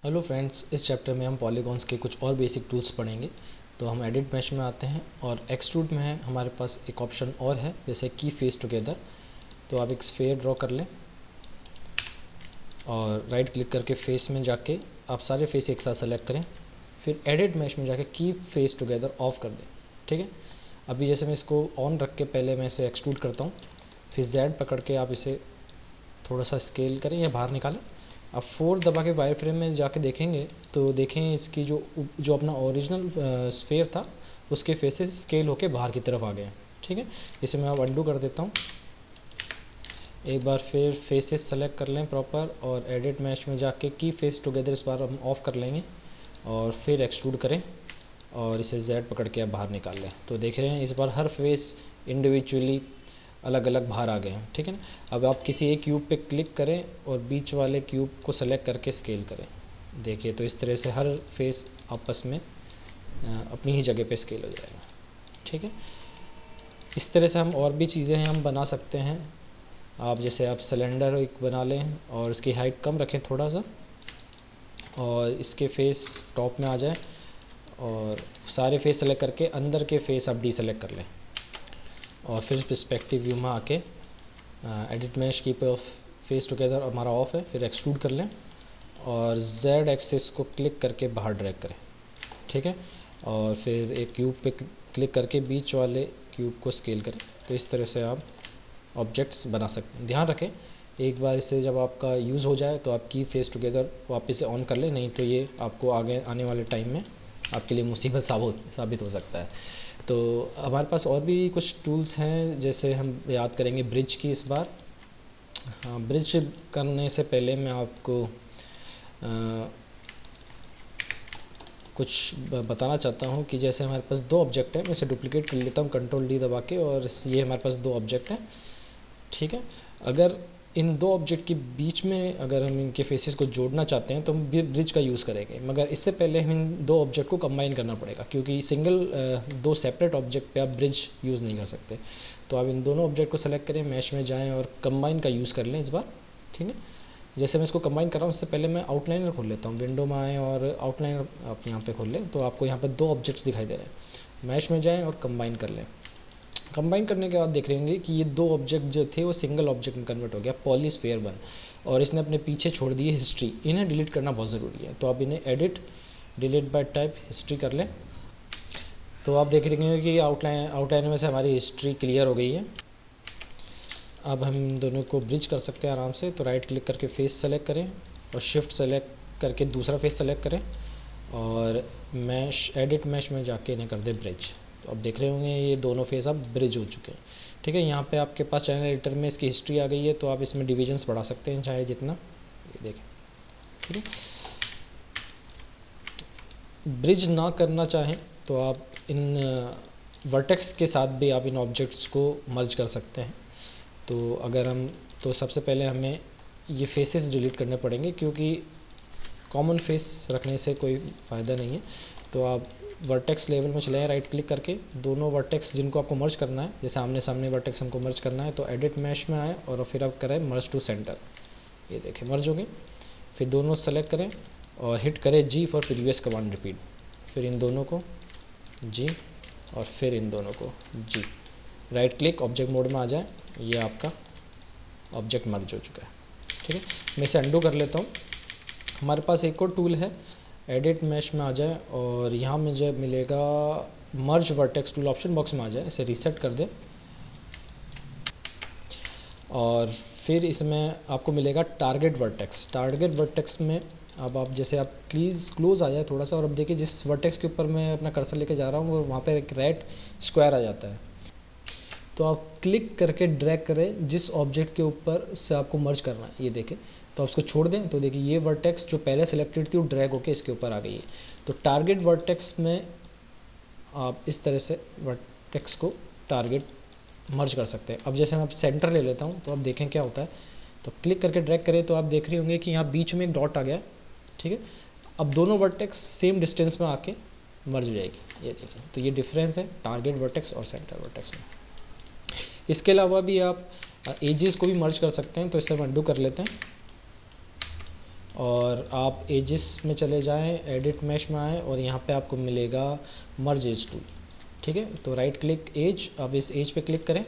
Hello friends, इस chapter में हम पॉलीगॉन्स के कुछ और बेसिक टूल्स पढ़ेंगे। तो हम एडिट मैश में आते हैं और एक्सट्रूड में है हमारे पास एक ऑप्शन और है, जैसे की फेस टुगेदर। तो आप एक स्फेयर ड्रॉ कर लें और राइट क्लिक करके फेस में जाके आप सारे फेस एक साथ सेलेक्ट करें। फिर एडिट मैश में जाके की फेस टुगेदर ऑफ कर दें। ठीक है, अभी जैसे मैं इसको ऑन रख के पहले मैं इसे एक्सट्रूड करता हूँ। फिर Z पकड़ के आप इसे थोड़ा सा स्केल करें या बाहर निकालें। अब 4 दबा के वायर फ्रेम में जाके देखेंगे तो देखें इसकी जो अपना ओरिजिनल स्फेयर था उसके फेसेस स्केल होके बाहर की तरफ आ गए हैं। ठीक है, इसे मैं अब अंडू कर देता हूँ। एक बार फिर फेसेस सेलेक्ट कर लें प्रॉपर और एडिट मैश में जाके की फेस टुगेदर इस बार हम ऑफ़ कर लेंगे और फिर एक्सट्रूड करें और इसे Z पकड़ के आप बाहर निकाल लें। तो देख रहे हैं इस बार हर फेस इंडिविजुअली अलग अलग बाहर आ गए हैं। ठीक है ना, अब आप किसी एक क्यूब पे क्लिक करें और बीच वाले क्यूब को सेलेक्ट करके स्केल करें। देखिए तो इस तरह से हर फेस आपस में अपनी ही जगह पे स्केल हो जाएगा। ठीक है, इस तरह से हम और भी चीज़ें हैं हम बना सकते हैं। आप जैसे आप सिलेंडर एक बना लें और इसकी हाइट कम रखें थोड़ा सा और इसके फेस टॉप में आ जाए और सारे फेस सेलेक्ट करके अंदर के फेस आप डी सेलेक्ट कर लें और फिर पर्सपेक्टिव व्यू में आके edit mesh keep of face together हमारा ऑफ है। फिर एक्सट्रूड कर लें और Z एक्सिस को क्लिक करके बाहर ड्रैग करें। ठीक है, और फिर एक क्यूब पे क्लिक करके बीच वाले क्यूब को स्केल करें। तो इस तरह से आप ऑब्जेक्ट्स बना सकते हैं। ध्यान रखें एक बार इसे जब आपका यूज़ हो जाए तो आप की फेस टुगेदर वापस से ऑन कर लें, नहीं तो ये आपको आगे आने वाले टाइम में आपके लिए मुसीबत साबित हो सकता है। तो हमारे पास और भी कुछ टूल्स हैं, जैसे हम याद करेंगे ब्रिज की इस बार। हाँ, ब्रिज करने से पहले मैं आपको कुछ बताना चाहता हूँ कि जैसे हमारे पास दो ऑब्जेक्ट है, मैं इसे डुप्लीकेट कर लेता हूँ कंट्रोल D दबा के और ये हमारे पास दो ऑब्जेक्ट हैं। ठीक है, अगर इन दो ऑब्जेक्ट के बीच में अगर हम इनके फेसेस को जोड़ना चाहते हैं तो हम ब्रिज का यूज़ करेंगे, मगर इससे पहले हम इन दो ऑब्जेक्ट को कंबाइन करना पड़ेगा, क्योंकि सिंगल दो सेपरेट ऑब्जेक्ट पे आप ब्रिज यूज़ नहीं कर सकते। तो आप इन दोनों ऑब्जेक्ट को सेलेक्ट करें, मैश में जाएँ और कंबाइन का यूज़ कर लें इस बार। ठीक है, जैसे मैं इसको कंबाइन कर रहा हूँ उससे पहले मैं आउटलाइनर खोल लेता हूँ। विंडो में आएँ और आउटलाइनर आप यहाँ पे खोल लें तो आपको यहाँ पे दो ऑब्जेक्ट्स दिखाई दे रहे हैं। मैश में जाएँ और कंबाइन कर लें। कंबाइन करने के बाद देख रहे होंगे कि ये दो ऑब्जेक्ट जो थे वो सिंगल ऑब्जेक्ट में कन्वर्ट हो गया, पॉलीस्फेयर बन, और इसने अपने पीछे छोड़ दी है हिस्ट्री। इन्हें डिलीट करना बहुत ज़रूरी है, तो आप इन्हें edit delete bye type history कर लें। तो आप देख रहे होंगे कि आउटलाइन में से हमारी हिस्ट्री क्लियर हो गई है। अब हम दोनों को ब्रिज कर सकते हैं आराम से। तो राइट क्लिक करके फेस सेलेक्ट करें और शिफ्ट सेलेक्ट करके दूसरा फेस सेलेक्ट करें और मैश एडिट मैश में जाके इन्हें कर दें ब्रिज। तो अब देख रहे होंगे ये दोनों फेस अब ब्रिज हो चुके हैं। ठीक है, यहाँ पे आपके पास चैनल एडिटर में इसकी हिस्ट्री आ गई है, तो आप इसमें डिविजन्स बढ़ा सकते हैं चाहे जितना, ये देखें। ठीक है, ब्रिज ना करना चाहें तो आप इन वर्टेक्स के साथ भी आप इन ऑब्जेक्ट्स को मर्ज कर सकते हैं। तो अगर हम तो सबसे पहले हमें ये फेसेस डिलीट करने पड़ेंगे, क्योंकि कॉमन फेस रखने से कोई फ़ायदा नहीं है। तो आप वर्टेक्स लेवल में चले हैं, राइट क्लिक करके दोनों वर्टेक्स जिनको आपको मर्ज करना है, जैसे आमने सामने वर्टेक्स हमको मर्ज करना है, तो एडिट मैश में आए और फिर आप करें मर्ज टू सेंटर। ये देखें मर्ज हो गए। फिर दोनों सेलेक्ट करें और हिट करें G for previous command repeat. फिर इन दोनों को G और फिर इन दोनों को G। Right click object mode में आ जाए, ये आपका ऑब्जेक्ट मर्ज हो चुका है। ठीक है, मैं इसे अंडू कर लेता हूँ। हमारे पास एक और टूल है, एडिट मैश में आ जाए और यहाँ मुझे मिलेगा मर्ज वर्टेक्स टूल, ऑप्शन बॉक्स में आ जाए, इसे रीसेट कर दें और फिर इसमें आपको मिलेगा टारगेट वर्टेक्स। टारगेट वर्टेक्स में अब आप जैसे आप प्लीज़ क्लोज आ जाए थोड़ा सा और अब देखिए जिस वर्टेक्स के ऊपर मैं अपना कर्सर लेके जा रहा हूँ वो वहाँ पर एक रेड स्क्वायर आ जाता है। तो आप क्लिक करके ड्रैग करें जिस ऑब्जेक्ट के ऊपर से आपको मर्ज करना है, ये देखें। तो आप उसको छोड़ दें तो देखिए ये वर्टेक्स जो पहले सेलेक्टेड थी वो ड्रैग होके इसके ऊपर आ गई है। तो टारगेट वर्टेक्स में आप इस तरह से वर्टेक्स को टारगेट मर्ज कर सकते हैं। अब जैसे मैं सेंटर ले लेता हूँ तो आप देखें क्या होता है। तो क्लिक करके ड्रैग करें तो आप देख रहे होंगे कि यहाँ बीच में एक डॉट आ गया। ठीक है, अब दोनों वर्टेक्स सेम डिस्टेंस में आके मर्ज हो जाएगी, ये देखिए। तो ये डिफरेंस है टारगेट वर्टेक्स और सेंटर वर्टेक्स में। इसके अलावा भी आप एजेस को भी मर्ज कर सकते हैं। तो इसे हम अंडू कर लेते हैं और आप एजेस में चले जाएं, एडिट मैश में आएँ और यहाँ पे आपको मिलेगा मर्ज एज टूल। ठीक है, तो राइट क्लिक एज, अब इस एज पे क्लिक करें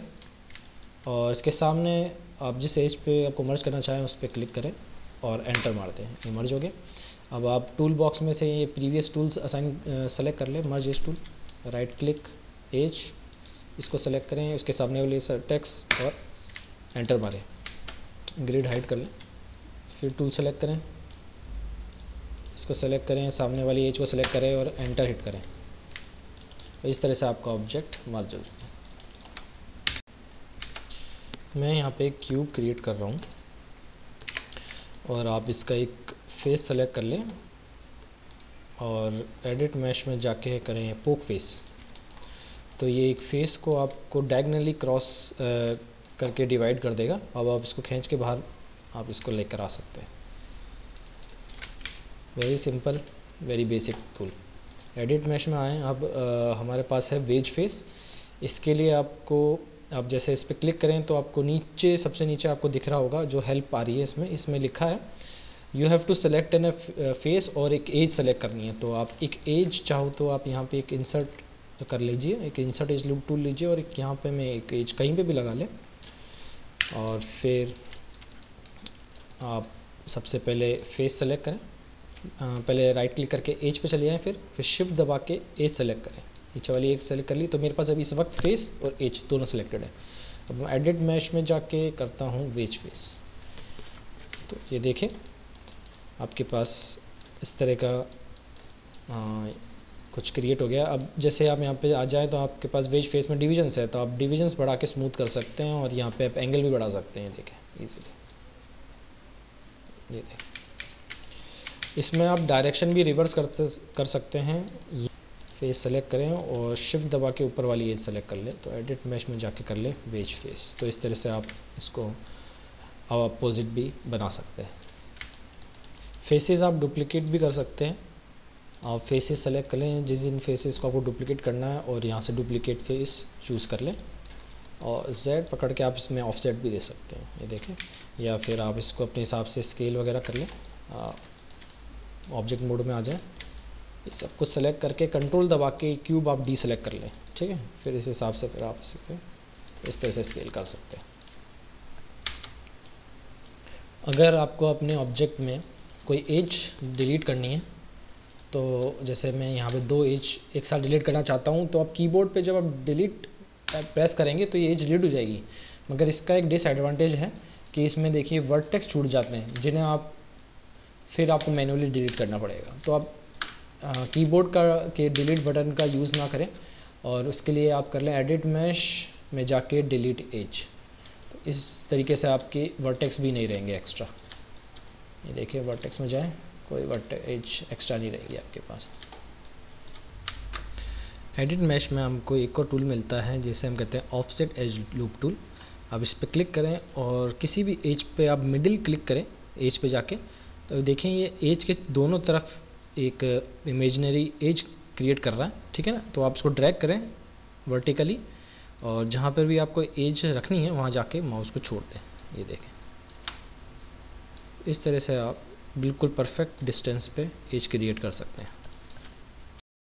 और इसके सामने आप जिस एज पे आपको मर्ज करना चाहें उस पर क्लिक करें और एंटर मार दें, ये मर्ज हो गया। अब आप टूल बॉक्स में से ये प्रीवियस टूल्स असाइन सेलेक्ट कर लें, merge edge tool, right click edge, इसको सेलेक्ट करें, उसके सामने वाले टेक्स्ट और एंटर मारें, ग्रिड हाइड कर लें, फिर टूल सेलेक्ट करें, इसको सेलेक्ट करें, सामने वाली एज को सेलेक्ट करें और एंटर हिट करें। इस तरह से आपका ऑब्जेक्ट मर्ज हो जाए। मैं यहाँ पे एक क्यूब क्रिएट कर रहा हूँ और आप इसका एक फेस सेलेक्ट कर लें और एडिट मैश में जाके करें पोक फेस। तो ये एक फेस को आपको डायगनली क्रॉस करके डिवाइड कर देगा। अब आप इसको खींच के बाहर आप इसको लेकर आ सकते हैं। Very simple, very basic tool. Edit mesh में आएँ, अब हमारे पास है वेज फेस। इसके लिए आपको, आप जैसे इस पर क्लिक करें तो आपको नीचे, सबसे नीचे आपको दिख रहा होगा जो हेल्प आ रही है, इसमें लिखा है you have to select an face और एक एज सेलेक्ट करनी है। तो आप एक एज चाहो तो आप यहाँ पे एक इंसर्ट कर लीजिए, एक इंसर्ट एज टूल लीजिए और एक यहाँ पे मैं एक एज कहीं पे भी लगा लें। और फिर आप सबसे पहले फेस सेलेक्ट करें, पहले राइट क्लिक करके एज पे चले जाएँ, फिर शिफ्ट दबा के एज सेलेक्ट करें। नीचे वाली एक सेलेक्ट कर ली, तो मेरे पास अभी इस वक्त फेस और एज दोनों सेलेक्टेड है। अब मैं एडिट मैश में जाके करता हूँ वेज फेस। तो ये देखें आपके पास इस तरह का कुछ क्रिएट हो गया। अब जैसे आप यहाँ पे आ जाएँ तो आपके पास वेज फेस में डिविजन्स है, तो आप डिविजन्स बढ़ा के स्मूथ कर सकते हैं और यहाँ पे आप एंगल भी बढ़ा सकते हैं। देखें ईजिली, ये देखें। इसमें आप डायरेक्शन भी रिवर्स कर सकते हैं। फेस सेलेक्ट करें और शिफ्ट दबा के ऊपर वाली एज सेलेक्ट कर लें, तो एडिट मैश में जाके कर लें वेज फेस। तो इस तरह से आप इसको अपोजिट भी बना सकते हैं। फेसेस आप डुप्लिकेट भी कर सकते हैं। आप फेसेस सेलेक्ट कर लें, जिन फेसेस को आपको डुप्लिकेट करना है और यहाँ से डुप्लिकेट फेस चूज़ कर लें और Z पकड़ के आप इसमें ऑफसेट भी दे सकते हैं, ये देखें। या फिर आप इसको अपने हिसाब से स्केल वगैरह कर लें। ऑब्जेक्ट मोड में आ जाए, ये सब कुछ सेलेक्ट करके कंट्रोल दबा के क्यूब आप डी सेलेक्ट कर लें, ठीक है। फिर इस हिसाब से फिर आप इस तरह से स्केल कर सकते हैं। अगर आपको अपने ऑब्जेक्ट में कोई एज डिलीट करनी है, तो जैसे मैं यहाँ पे 2 एज एक साथ डिलीट करना चाहता हूँ, तो आप कीबोर्ड पे जब आप डिलीट प्रेस करेंगे तो ये एज डिलीट हो जाएगी। मगर इसका एक डिसएडवांटेज है कि इसमें देखिए वर्टेक्स छूट जाते हैं, जिन्हें आप फिर आपको मैन्युअली डिलीट करना पड़ेगा। तो आप कीबोर्ड के डिलीट बटन का यूज़ ना करें और उसके लिए आप कर लें एडिट मैश में जाके डिलीट एज। तो इस तरीके से आपके वर्टेक्स भी नहीं रहेंगे एक्स्ट्रा। ये देखिए वर्टेक्स में जाएं, कोई एज एक्स्ट्रा नहीं रहेगी आपके पास। एडिट मैश में हमको एक और टूल मिलता है जिसे हम कहते हैं ऑफसेट एज लूप टूल। आप इस पर क्लिक करें और किसी भी एज पे आप मिडिल क्लिक करें एज पे जाके, तो देखें ये एज के दोनों तरफ एक इमेजिनरी एज क्रिएट कर रहा है, ठीक है ना। तो आप इसको ड्रैग करें वर्टिकली और जहाँ पर भी आपको एज रखनी है वहाँ जाके माउस को छोड़ दें। ये देखें, इस तरह से आप बिल्कुल परफेक्ट डिस्टेंस पे एज क्रिएट कर सकते हैं।